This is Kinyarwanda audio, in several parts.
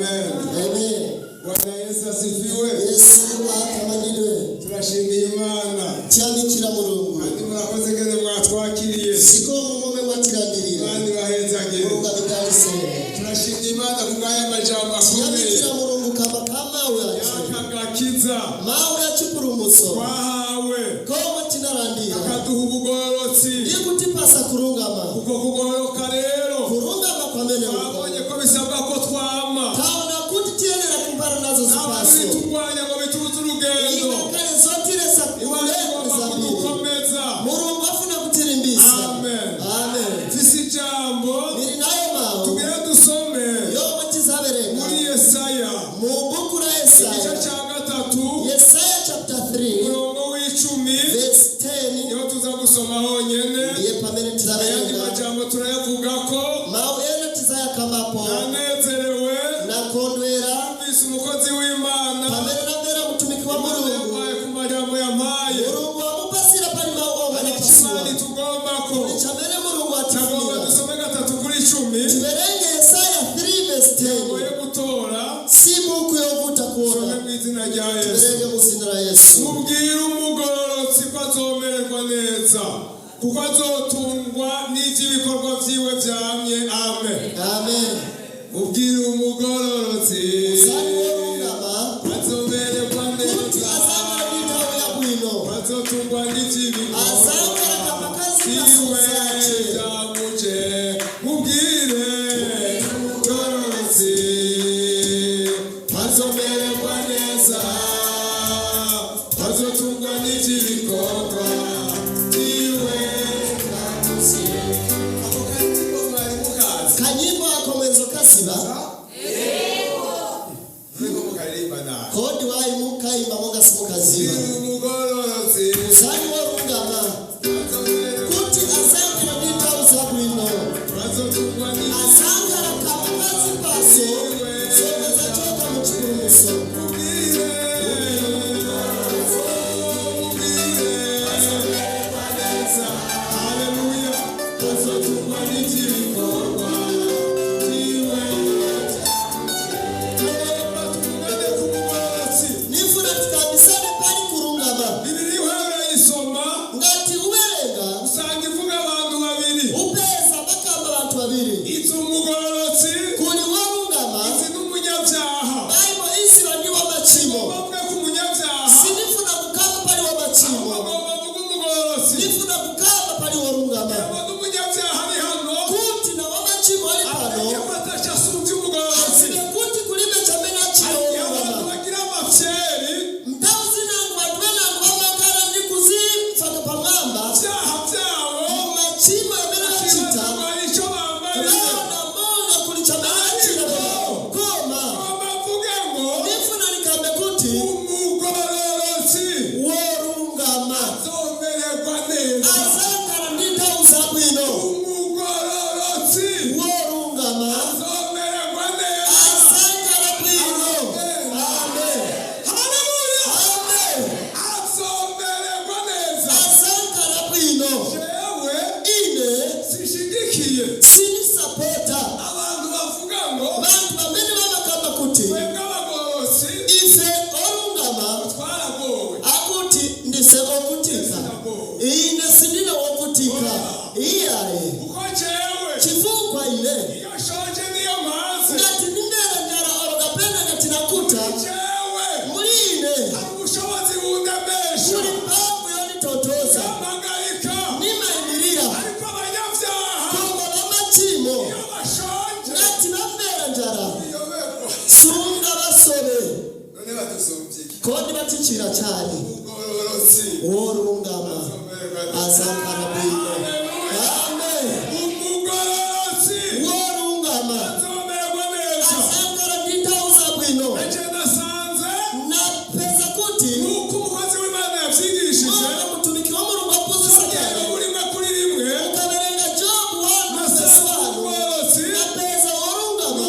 Amen. Amen. Bwana Yesu asifiwe. Yesu akamanidwe. Turashimira Imana. Cyandikira Mulungu. Kandi murakoze ngene mwatwakiriye. Siko mumome mwatirangirira. Kandi bahezage. Mulungu abitayise. Turashimira Imana kubwaya majambo akomeye. Cyandikira Mulungu kama wacu. Yakagakiza. Mawe yacukura umuso. Twahawe. Koma tinarandira. Akaduha ubugororotsi. Ikutipasa kurungama. Kuko kugororoka rero. Kurungama kwa mene uko. Twabonye ko bisabwa ko twama. Taona kutitienera kumbara nazo zipaso. Bitugwanya ngo bituze urugendo. Ibakale zotire sa kudukomeza. Mulungu afuna kutirimbisa. Amen. Amen. Fisi jambo. Niri nayo mao. Tugere dusome. Yobo tizabereka. Muri Yesaya. Mu buku la Yesaya. Igice cya 3. Yesaya chapter 3. Umurongo w'10. Verse 10. Niho tuza gusoma honyene. Ndiye pamene tizabereka. Ayandi majambo turayavuga ko. Mao ena tizaya kamapo. Nanezerewe. Nakondwera. Bisi umukozi w'Imana. Pamene nabera mutumiki wa Mulungu. Yampaye ku majambo yampaye. Mulungu amupasira pali mao Ikimani tugomba ko. Nichamene Mulungu Tugomba atifira. dusome 3:10. Tiberenge Yesaya 3 verse 10. Oye gutora. Si buku yovuta kuona. Some mu izina rya Yesu. Tiberenge mu izina rya Yesu. Mubwire umugororotsi ko azomererwa neza. Kuko azotungwa n'iby'ibikorwa byiwe byamye. Amen. Amen. Mubwire umugororotsi azomererwa neza. Azotungwa n'iby'ibikorwa byiwe byamuje. Mubwire umugororotsi azomererwa neza. Azotungwa n'iby'ibikorwa byiwe byamuje. Ako kandiko mwari mukazi. Kanyimbo akomezo kasiba. Niko mukaririmba nawe. Kodi wayi mukayimba monga simukaziba. Umugororotsi Sani worungama. Kuti asankara n'itawuza bwino. azotungwa Asankara kamakazi paso. Someza choka mu kikuruso. Nifuna tikabisane pali kurungama. Ngati uwerenga. Upeza bakamba abantu babiri. Kuli worungama. Bible isi bandi wa machimo. Sinifuna kukaba pali wa machimo. Nifuna kukaba pali worungama. Kuti na wa machimo ali pano. Asibe kuti kulime chamena chilo worungama. Mtauzi nangu nangu wamakara ndikuzi faka pamamba. Machimo ya mena chita. Rana monga kulichamena chilo. Koma. Nifuna nikambe kuti. Worungama. Asankara nditauza bwino. Worungama. Asankara bwino. Amen. Amen. Asankara bwino. Ine sinisapota. Bantu bamene bamakamba kuti. Ife orungama. Akuti ndise okutika. Ine sindina okutika. Iyaye. Chifukwa ile. Ngati nindera njara orogapena ngati nakuta. Muline. Kuli mpamvu yonitotoza. Nimayimirira. Koma bamachimo. Ngati bambera njara. Sunga basobe. Kodi batichira cyane. Worungama. Asankara bwino. Amen. Worungama. Asankara nditauza bwino. Na pesa kuti. Mwana mutumiki wa Mulungu apuzusa cyane. Ukaberenga Jobu 1:1. Na pesa worungama.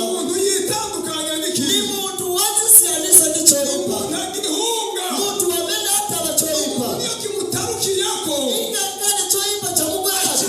Ni muntu wazisianisa ndichoipa. Muntu wamena hata wachoipa. Inga kane choipa cha Mungu yako.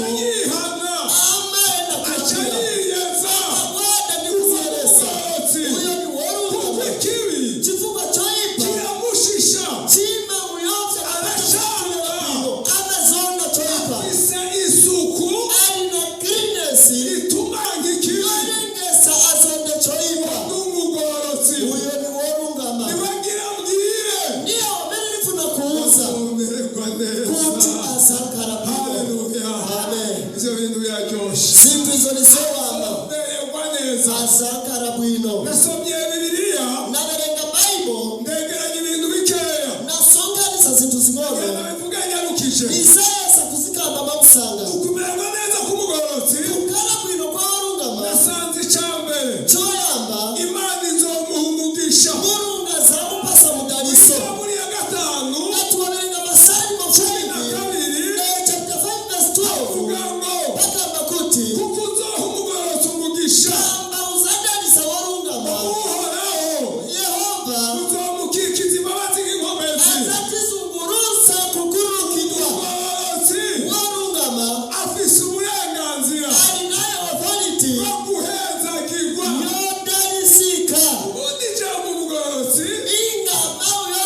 kije Isaya sakuzikamba bamusanga ukumerwa neza k'umugororotsi ukarabwino kwa warungama nasanze icyambere coyamba Imana izomuha umugisha murunga zamupasa mudariso muri ya gatanu atuwabenga masari cumi na mafundi kabiri chapter 5 verse 12 avuga ngo bakamba kuti kuko uzoha umugororotsi umugisha kamba uzadariza warungama uhoraho Yehova uzomukikiza imbabazi nk'inkomezi azatizungurusa kugurukirwa umugororotsi warungama afise uburenganzira ari nayo authority bwo guhezagirwa yodarisika ubundi ijambo umugororotsi ingama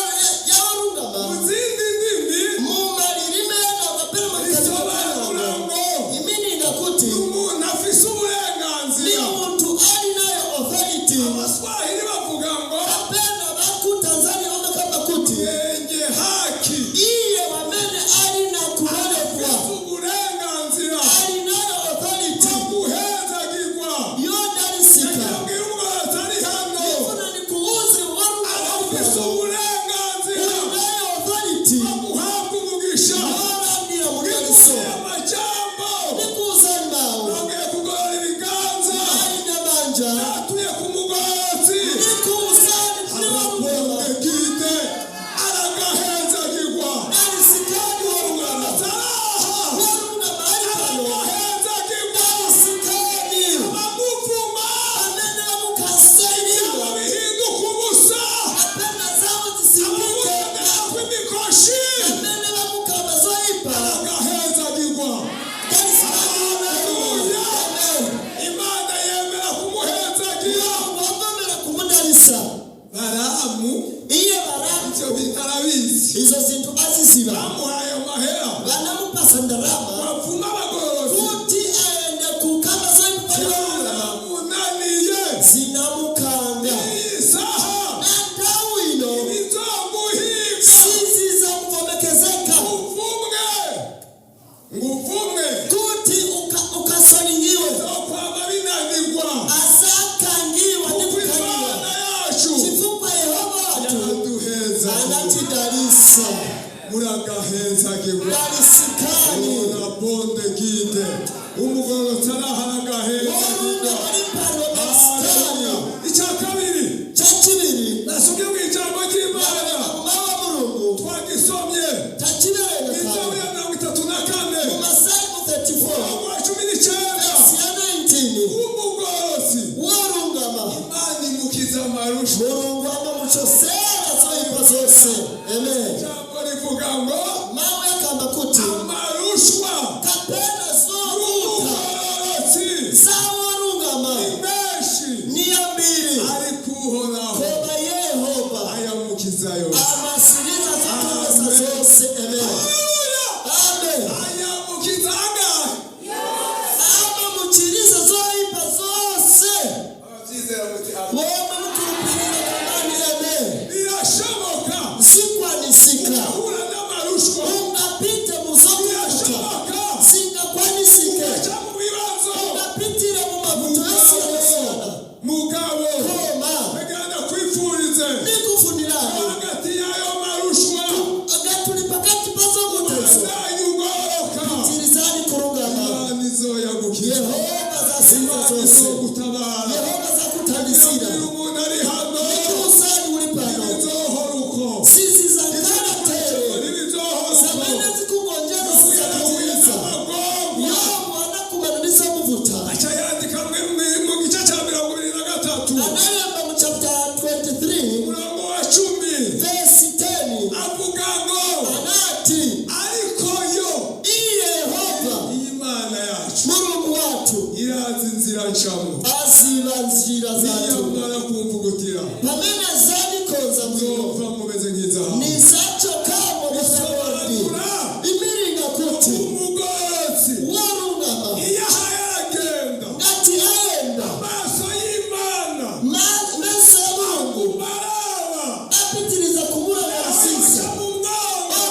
ya warungama mu zindi ndimi mu maririme n'agapera risobanura ngo imininga kuti umuntu afise ni uburenganzira umuntu ari nayo authority abaswahili bavuga ngo apena baku Tanzania wamekamba kuti yenge haki iye wamene ari na kuolekwa afise uburenganzira ari nayo authority bwo guhezagirwa yodarisika yabwira umugororotsi ari hano nifuna nikuuze afise warungama uburenganzira nayo authority bwo guhabwa umugisha yorandira mudariso amajambo nikuzanbawo nongeye kugorora ibiganza ari nyabanja natuye ku mugororotsi nikuzani kuri warungama arabongegide aragahezagirwa darisikani warungama ataraha warungama ari kano aragahezagirwa darisikani abamuvuma amene bamukaseniwa bihinduka ubusa apena zawo zisimike abamuvumera kw'imikoshi amene bamukamba zoipa aragahezagirwa darisikani Imana yemera kumuhezagira wagomera kumudarisa Baramu iye baramu icyo bitarabizi izo zintu aziziba bamuhaye amahera banamupasa ndarama bavuma abagororotsi kuti aende kukamba zoipa byaramunaniye zinamukanga iyi saha na ndawino bizoguhiga siziza kuvomekezeka nguvumwe kuti ukasoningiwe zokwama binanirwa asakangiwa kuko nikukaniwa Imana yacu chifukwa Yehova watu yaraduheza anatidarisa muragahezagirwa darisikani urabonde gide umugororotsi arahana warunga agahezagirwa bari pano darisitani icya kabiri chachibiri nasomye mu ijambo ry'Imana mawa murungu twagisomye tachibereka Zaburi ya 34 Masamu 34 umurongo wa 19 verse 19 umugororotsi warungama Imana imukiza amarusha murungama muchosera zoipa zose amen ijambo rivuga ngo mawe yakamba kuti amarushwa kapena zokuta y'umugororotsi zawarungama menshi niyambiri ariko uhoraho koba Yehova ayamukiza yose amasiriza zokuweza zose amen Haleluya! amen ayamukiza angahe ama muchiriza zoipa zose ababyizera muti amen woma mukurupirira kamani amen birashoboka sikwanisika ahura n'amarushwa ungapite muzokuta birashoboka singakwanisike aca mu bibazo ungapitira mu mavuto yose yabasona mugabo koma begana kwifurize nikufunirane hagati y'ayo marushwa agatuli pakati pazomuteza azanye ugoroka tirizani kurungama Imana izoyagukiza Yehova zasiza Imana zose izogutabara Yehova zakutandisira iyo umuntu ari hano nikusani uri pano ntibizohora uko siziza karatere ntibizohora uko zamene zikugonjera zizakutiriza yobu anakubananiza muvuta aca yandika mu gice cya 23 anayamba mu chapter 23 umurongo wa 10 verse 10 avuga ngo anati ariko yo iye Yehova Imana yacu murungu watu irazi inzira ncamo aziba nzira zatu niyamara kumvugutira pamene zanikonza mwino zova mumeze nk'izahabu ni zacho kamo musawardi imiringa kuti umugororotsi warungama iyo ahaye aragenda ngati aenda amaso y'Imana mese ya Mungu baraba apitiriza kumura na aca risisa mu mwonga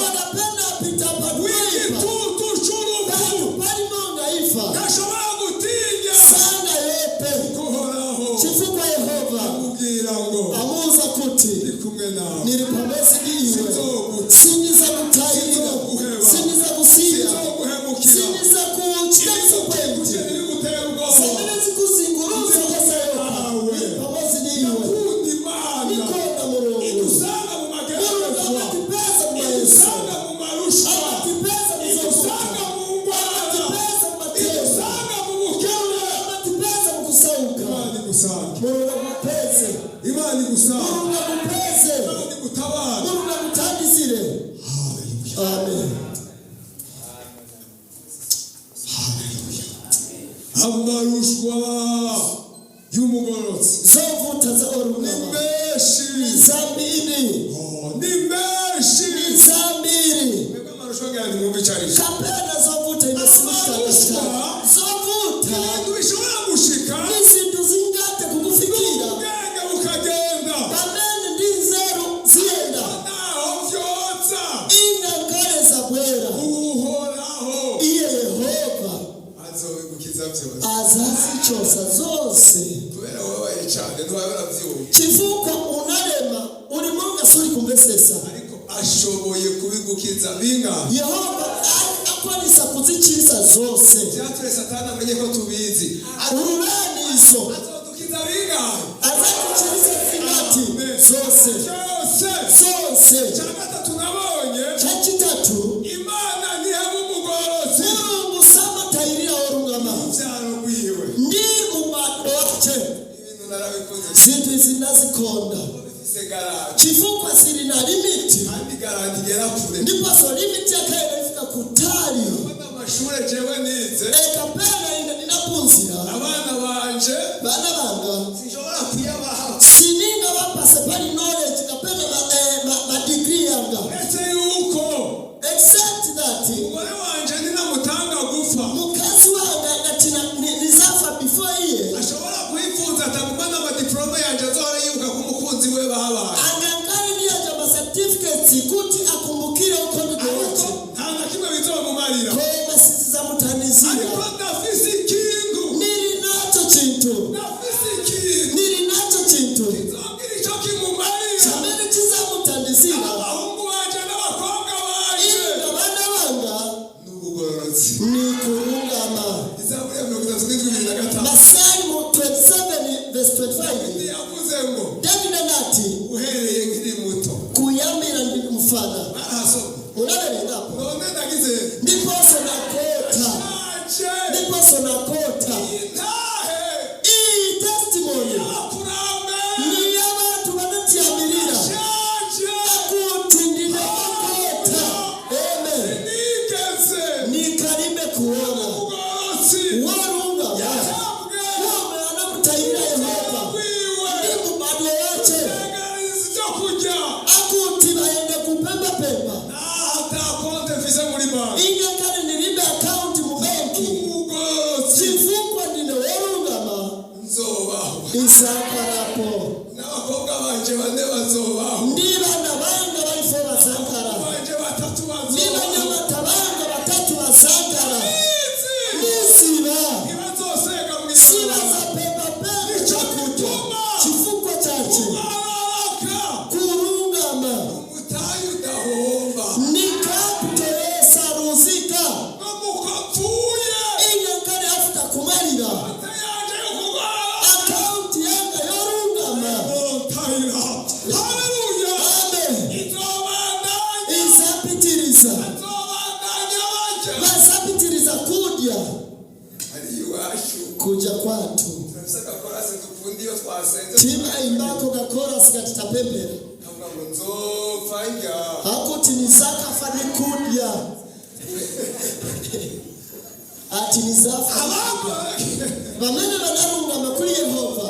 wanapenda apita pakuipa w'igitutu c'urupfu pali monga ifa gashobora gutinya sanga yepe guhoraho chifukwa Yehova amubwira ngo amuza kuti ndi kumwe nawe niri pamesi iwe sinzoguta siniza kutahira sinzoguheba siniza ni gusaba urunga gupeze Imana ni gutabara urunga gutandizire. Amen. amarushwa y'umugororotsi Zovuta za orunama menshi zambiri ni menshi zambiri mwebwe amarushwa ngani mwumve cyari kapena zovuta imesimika zovuta ibintu bishobora gushika izintu zingate kugufikira ubwenge bukagenda bamene ndinzeru zienda naho vyotsa ingangare za bwera uhoraho iye Yehova azobigukiza vyose azazi chosa zose kubera wabaye cyane ntiwabera vyumva kivuka unarema ulimonga suri kumbesesa ariko ashoboye kubigukiza bingana Yehova akwanisa kuzikiriza zose byature satani amenye ko tubizi ururani izo azodukiza bingana azakiriza zingati zose zose cya gatatu nabonye cya kitatu imana ntihaba umugororotsi musama tayirira orungama byaro bwiwe ndi umado wache ibintu narabikoze zintu zinazikonda bifise garanti chifukwa siri na limiti kandi garanti igera kure ndipo so limiti yakaelefika kutali abana amashure jewe nize kapena ninapunzira abana banje bana banga sinshobora kuyabaha sininga bapase pali knowledge kapena ma degree yanga ese yuko except that umugore wanje ninamutanga gupfa mukazi wanga gatina nizafa before iye ashobora kuyifuza atagumana amadiplome yanje azohora yibuka ko umukunzi we bahabaye angangari niyo jamba certificate kuti akumbukire uko ndigowache nta na kimwe bizomumarira kwa sisiza mutanizira ariko ndafise ikintu niri nacho chintu ndafise ikintu niri nacho chintu nzobwira ico kimumarira chamene chizamutandizira abahungu banje n'abakobwa banje inga bana banga n'ubugororotsi ni kurungama izaburi ya 37:25 Masalmo 27 verse 25 yavuze ngo David anati uhereye nkiri muto kuyamira ndi mfana barasoma unaberenga hapo none ndagize ndipo sonakota anje ndipo sonakota intahe hii testimony yakurambe ni y'abantu banatiyamirira shaje akuti ndinakota amen nigeze nikarime kuona ubugororotsi warunga yahabwe wamana mutayira Yehova wiwe ndi mubado wache tegariza icyo kurya akuti baende kupemba pemba ata konte mfise muri banki ingakari nilibe account mu benki ubugororotsi chifukwa ndine warungama nzobaho isakarapo n'abakobwa banje bane bazobaho ndiba nabanga baifo basakara banje batatu ndiba bazobaho nyabatabanga batatu basakara izi nisiba ntibazosega mu siba isaba za pemba pemba chakuta chifukwa chache ubaraka kurungama umutayi udahomba nikaputesa ruzika n'umukapfuye ingakari afuta kumarira ate yanje y'ukugorora account yanga yorungama mutayira haleluya amen izobandanya izapitiriza izobandanya banje bazapitiriza kudya ari iwacu kuja kwatu turafise agakorasi dukunda iyo twasenze tima imbako gakora sikatitapembera kavuga ngo nzopfa njya hakuti nizakafa ni kudya ati nizafa bamene banarungama kuri Yehova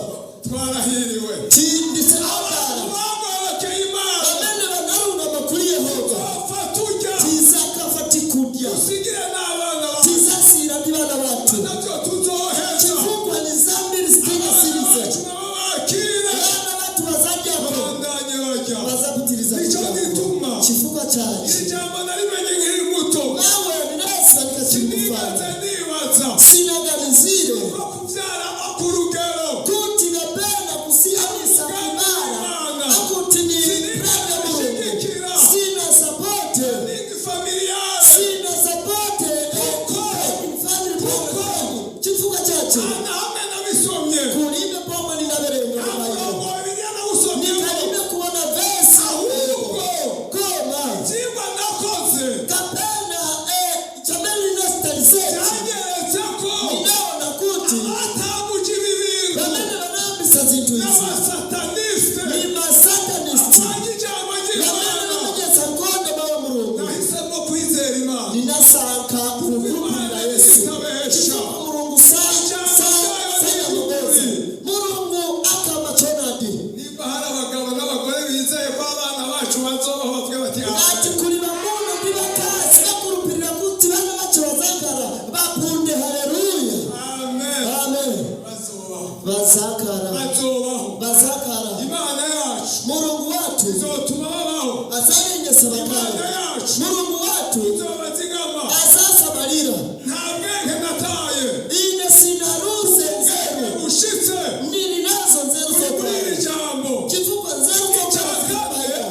twarahiriwe tindise abara twagorokeye imana bamene banarungama kuri Yehova topfa turya tizakafa tikudya usigire n'abana bawe tizasira ndibana batu nabyo tuzoheza chifukwa ni zambiri zitingasirize nabo bakire abana batu bazajyako bandanye barya bazapitiriza nicyo kujyako gituma chifukwa chache iri jambo narimenye nkiri muto nawe ninaweza nikachimufana sinigeze nibaza sinaganizire ko kubyara ku rugero kuti napenda kusiamisa kumara akuti ni prada Mungu sina sapote ningi familiare sina sapote family Mungu chifuka chache ana hamwe nabisomye kulime poma ninaberenga mayo ngo bijyana gusomye nikalime kuona vesi ahubwo koma byigwa nakoze kapena chameli nostalize byageretse ko ninaona kuti twizeye ko abana bacu bazobaho bavuge bati ati kuri bamuntu ntibakazi bakurupirira kuti bana bacu bazakara bakunde haleluya amen amen bazakara bazakara imana yacu Mungu watu izotuma babaho azarengesa bakara Mungu watu izobazigama azasabarira nta bwenge nataye ine sinaruse nzero ushitse nini nazo nzero kuri jambo kifupa nzero cyakabaya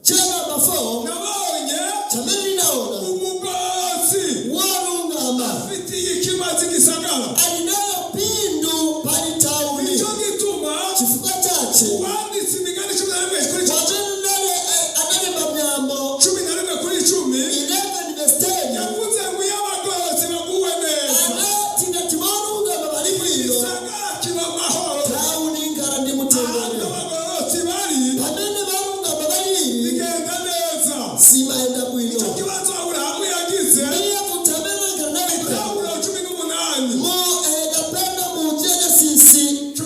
cyana bafo nabonye chameli naona umugorozi warungama afitiye ikimazi gisagara ari nayo pindu pali tauni icyo gituma kifupa cyace wanditse imigani 11 kuri 10 wajana anane mamyambo 11 kuri 10 yavuze ngo y'abagorozi baguwe neza anatinda timarungama bari kwiyo gisagara kiba mahoro tauni ngara ndi mutembere abagorozi bari banene barungama bari bigenda neza simaenda kwino icyo kibazo Aburahamu yagize niyo kutabena ngana Aburahamu 18 mo gapenda mu Genesis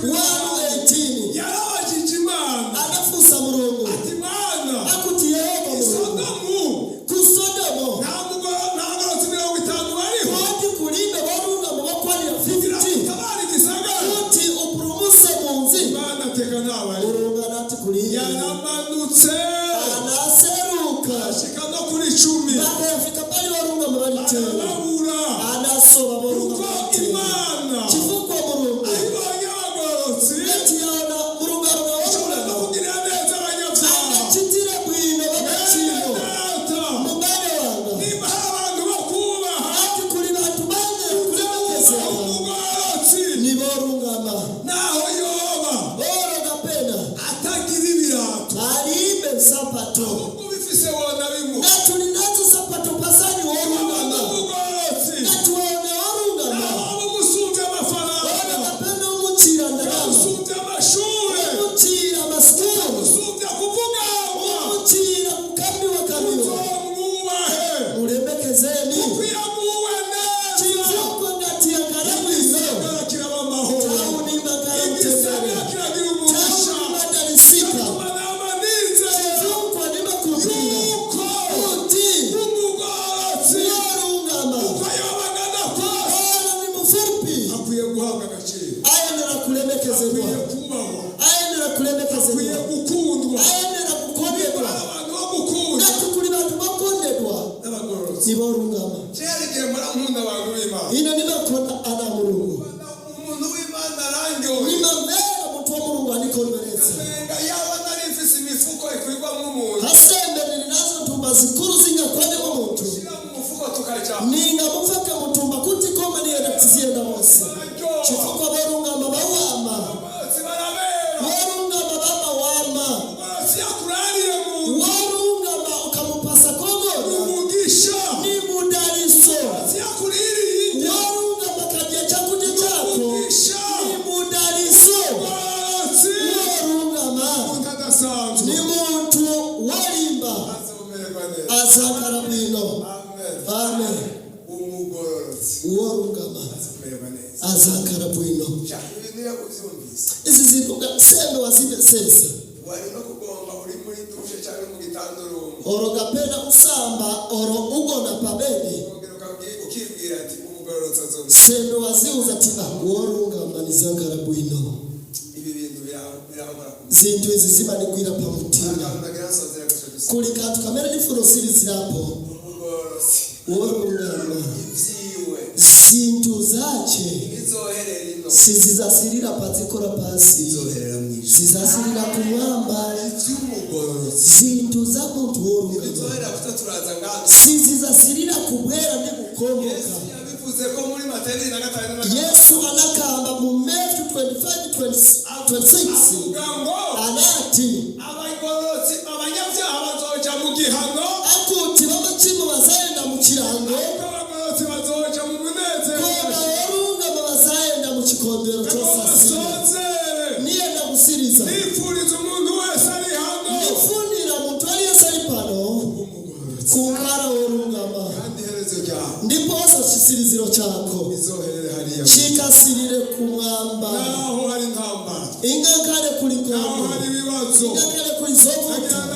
1:18 yarabajije Imana anafusa murongo ati Mana akuti Yehova Sodomu kusodomo nta bagorozi 50 bariho kandi kulimbe barungama bakwalira 50 tabari gisagara kuti upurumuse munzi Imana teka ntabari urunga nati kulimbe yaramanutse anaseruka ashika no kuri 10 bakafika pale barungama baritera arabura anasoba barungama kuko Imana kivukwa murongo ayibonye abagorozi ati yana murungano ashobora no wabura kugira neza abanyabyaha chitire bwino bakachino data mubane wanga niba hari abantu bakubaha ati kuri bantu bane kurekeza umugorozi ni borungama naho yoba boro gapena atagira ibirato alibe sapato ubwo bifise wona bimu na tulinazo sapato pasani worungama umugorozi natuone worungama naho gusumvya boro amafaranga gapena umuchira ndarama gusumvya amashure umuchira maskuru gusumvya kuvugangwa umuchira mukambi wa kamiro uzomwubahe uremekezeni ukwiyaguwe neza chifuko ngati ya karabwizo igisagara kiraba amahoro tauni makara igisagara mtendere kiragira umugisha tauni madarisika gatuma nama nizera chifuko ni makubira yuko uti umugorozi warungama uko yobagana kose ora ni mufupi akwiye guhabwa agaciro ayenera kulemekezerwa akwiye kubahwa ayenera akwiye kulemekezerwa gukundwa ayenera kukonderwa hari abantu bo gukunda nati kuri bantu bakonderwa n'abagorozi ni borungama kera igihe nkunda abantu b'Imana ino ni makona ana murungu umuntu w'Imana arangyoye ni mavera mtu wa murungu anikondereza Kasenga yaba nari mfise imifuko ikwirwamo umuntu hasembere nazo ntumba zikuru zingakwandemo muntu shira mu mufuko tukaja ninga mufake mutumba kuti koma niye ndatizienda mose chifuko borungama bawama abagorozi barabera borungama bamawama umugorozi yakurariye mu warungama ukamupasa kogona umugisha ni mudariso yakuririye warungama kadia chakuje chako umugisha ni mudariso umugorozi warungama utadasanzwe ni muntu walimba azomererwa neza azakara bwino amen amen umugorozi warungama azomererwa neza azakara bwino ibintu yakuvyumvise izi zintu sembe wazibesesa wari no kugomba uri muri dushe cyangwa mu gitandurumba oro gapena usamba oro ugona pabeni ongera ukibwira ati umugorozi azomererwa sembe waziuza tina warungama nizakara bwino ibi bintu birahomora zintu izi zimanigwira pamutima nagerasozera gushaka kuli kantu kamere n'ifuno siri zirapo umugorozi worungama ivyiwe zintu zace izoherera ino sizizasirira pazikora pasi izoherera mwisho sizasirira kumwamba ivy'umugorozi zintu za muntu worungama izoherera kutaturaza ngaho sizizasirira kubwera ndi gukomboka Yesu yabivuze ko muri Matayo 25 Yesu anakamba mu Matthew 25:26 avuga ngo anati abagorozi abanyabyaha bazoja mu gihano akuti b'amacimu bazayenda mu kirango ariko abagorozi bazoja mu munezero kona warungama bazayenda mu kikondero cyosasira basozere niyenda gusiriza nifuriza umuntu wese ari hano nifunira muntu aliyense ali pano kunkara worungama kandi iherezo ryawe ndiposa chisiriziro chako izoherere hariya chikasirire kumwamba naho hari intambara ingakale naho kulikongo hari ibibazo nazo ngakale kuizovuta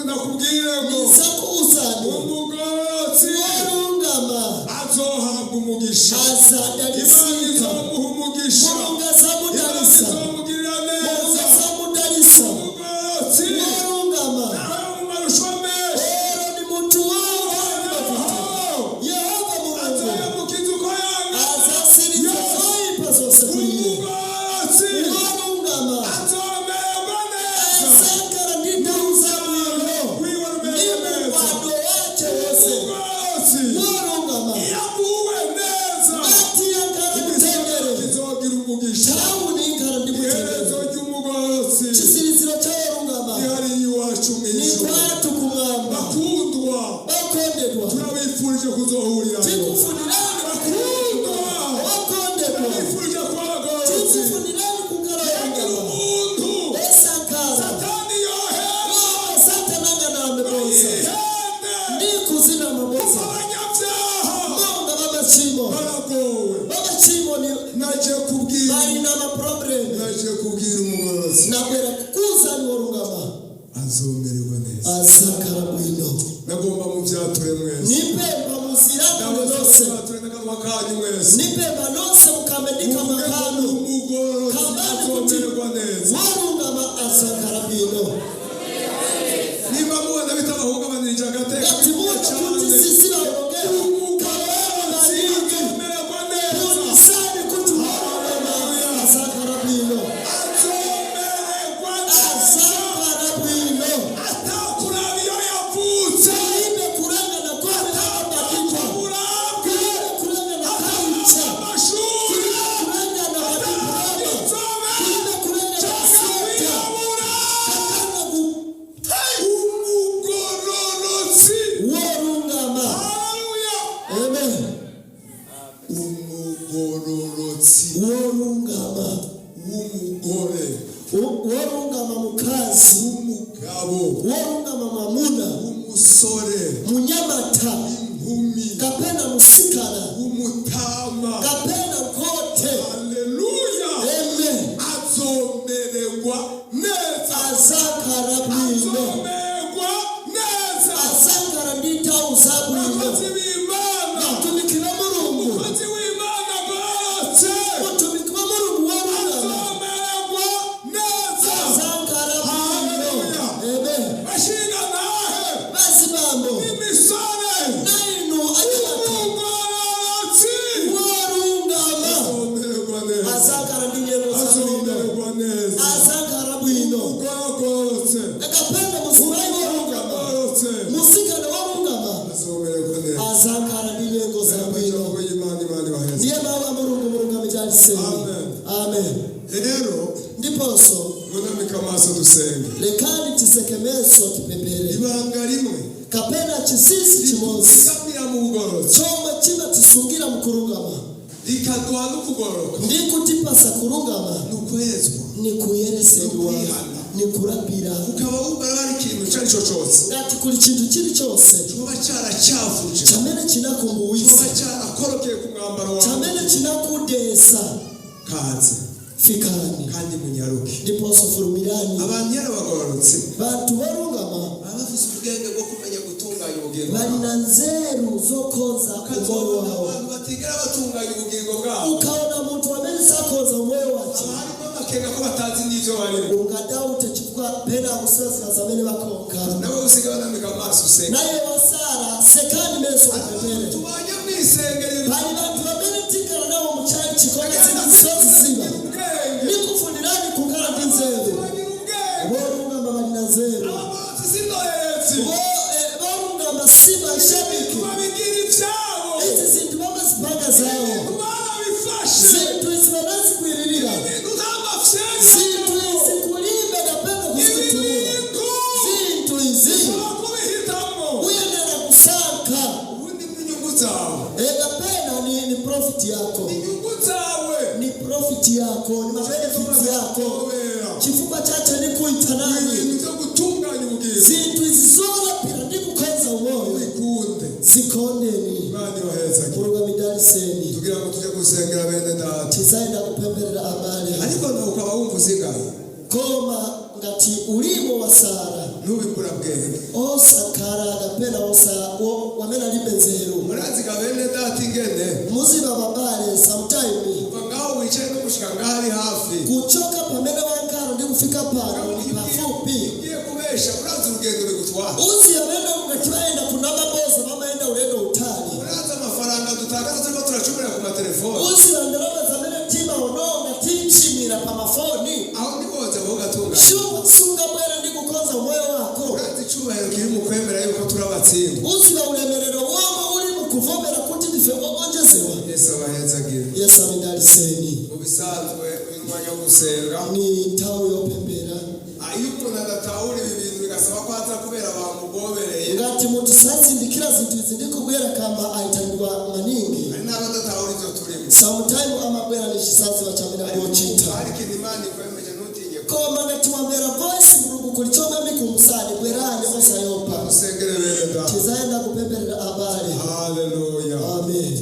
nakubwire ngo nisakuzani umugororotsi warungama azohabwa umugisha azadarisika umugisha Mungu azamudarisa azomugirira neza Mungu azamudarisa umugororotsi warungama mu marushanwa menshi ni mtu wao Yehova Mungu azamukiza uko yanga azasiriza zoipa zose kuiye umugororotsi warungama azomererwa neza azakara nditauza mwilo nimu wado wache wose umugororotsi warungama yaguwe neza ati yankara mutendere kizogira umugisha tawu ninkara iherezo ndimutendere ry'umugororotsi chisiriziro chawarungama ihari iwacu ni mw'ijuru kwatu kumwamba bakundwa bakondedwa turabifurije kuzohurirayo tikufunirani bakundwa bakondedwa turabifurije kubagororotsi tikufunirani kukarayangama umuntu esakara satani yohera satananga nambe bosa ihende ndikuzina mabosa abanyabyaha monga babachimo baragowe babachimo ni naje kubwira bari n'amaprobleme naje kubwira umugororotsi nabwera kuzani warungama azomererwa neza azakara bwino nagomba mu byature mwese nipemba muzira kunose byature n'akanwa kanyu mwese nipemba nose mukamenika makano umugororotsi azomererwa neza warungama azakara bwino niba mubona bitabahungabanirije agateka ati mutu kuti sisi baongea umugororotsi azomererwa neza kunisani kuti warungama azakara bwino azomererwa neza azakara bwino atakuraba iyo yavutse ime kurangana kwame abadikwa urabwe kurangana kaicha amashuri kurangana badibrama inzobe kurangana basota wirabura kakana ku umugororotsi warungama haleluya amen umugororotsi warungama w'umugore warungama mukazi w'umugabo warungama mamuna w'umusore munyamata inkumi kapena musikana w'umutama kapena kote haleluya amen azomererwa neza azakara bwino azomererwa neza azakara nditauza bwino abakozi b'imana mutumikira murungu umukozi w'imana agororotse mutumikira murungu warungama azomererwa neza azakara bwino amen bashinga nahe basi bambo imisore nainu anyamata umugororotsi warungama azomererwa neza azakara ndinyengo za bwino azomererwa neza azakara bwino ugororotse akapenda musibai warungama agororotse musikana warungama azomererwa neza azakara ndinyengo za bwino amajambo y'imana imana ibaheze ndiye baba murungu murungama ijariseni Amen. amen rero ndiposo munamika amaso dusenge lekani chisekemeso kipembere ibanga rimwe kapena chisisi chimosi rigamira mu bugororotsi choma chima chisungira mukurungama rikaduha no kugororoka ndikutipasa kurungama ni ukwezwa ni kuyereserwa Ukwihana. ni kurabira ukaba wumva hari ikintu icyo ari cyo cyose ngati kuli chintu chili chose kiba cyaracyavuje chamene chinakumbuwisa kiba cyarakorokeye ku mwambaro wawe chamene chinakudesa kaze fikani kandi munyaruke ndiposo furumirani abantu yarabagororotse bantu barungama baba bafite ubwenge bwo kumenya gutunganya ubugingo bali na nzeru zokoza umoyo ukazabona wawe abantu batigera batunganya ubugingo bwabo ukaona muntu amene sakoza umoyo wache haba harimo amakenga ko batazi n'ibyo barimo ungadawute chifukwa pena akusazira zamene bakonka nawe usiga banamika amaso usenga naye wasara sekani meso kupembere tubanye mwisengero bali bantu bamene tikala nawo muchali chikola chinisozi ziba nikufunirani kukala ndinzeru borungama bali na nzeru borungama siba shabiki izi zintu bamazipanga zawo zintu izi banazikwirira zintu izi kulimba napenda kuzitumura zintu izi uyenera kusaka napenda ni profit yako ni profit yako ni mabenefit yako chifupa chache ni kuitanani zintu izi zola pira ndikukonza umoyo zikondeni muruga midariseni tugira ngo tujye gusengera bene data tizaenda kupemberera amali ariko nawe ukaba wumva usigaye koma ngati ulimo wa Sara nubikura bwenge osakara agapena osa wamena libenzero murazi kabene dati ngene muziba babale sometime ngaho wicaye no gushika ngari hafi kuchoka pamene wankaro ndi kufika pano ni pafupi ugiye kubesha murazi urugendo bigutwara uzi yamena ngatibaenda kunama boza bamaenda urendo utali murazi amafaranga dutakaza turiko turacumira ku matelefoni uzi ndarama zamene tima ononga timshimira pa mafoni aho ndikoza bo gatunga sunga bwera ndi kukonza moyo wako murazi cyubahiro kiri mu kwemera yuko turabatsinda uzi na ulemerero wama uri mu kuvomera kuti ndife ogonjezewa Yesu abahezagira Yesu amindaliseni ubisanzwe umwanya wo gusenga ni tawe yo pembera iyo umuntu adatahura ibi bintu bigasaba ko aza kubera bamugobereye ngati muntu sazindikira zintu zindiko kubera kamba aitangwa maningi ari n'abadatahura ivyo turimo sometime amabwera nishisazi bacamira gochita hari kinimani kwemeje nutinye koma ngati wambera voice murugu kulichonga mikumusani bwerane osayopa usengere bene da kizaenda kupemberera abale haleluya amen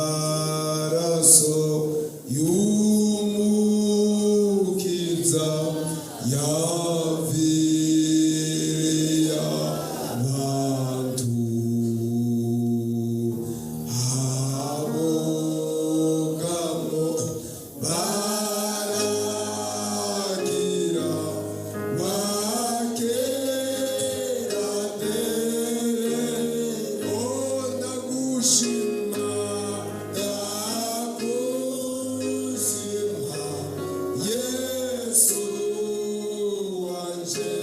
amaraso yumukiza yaviya bantu abogamo baragira bakera onda gushima Yesu wanje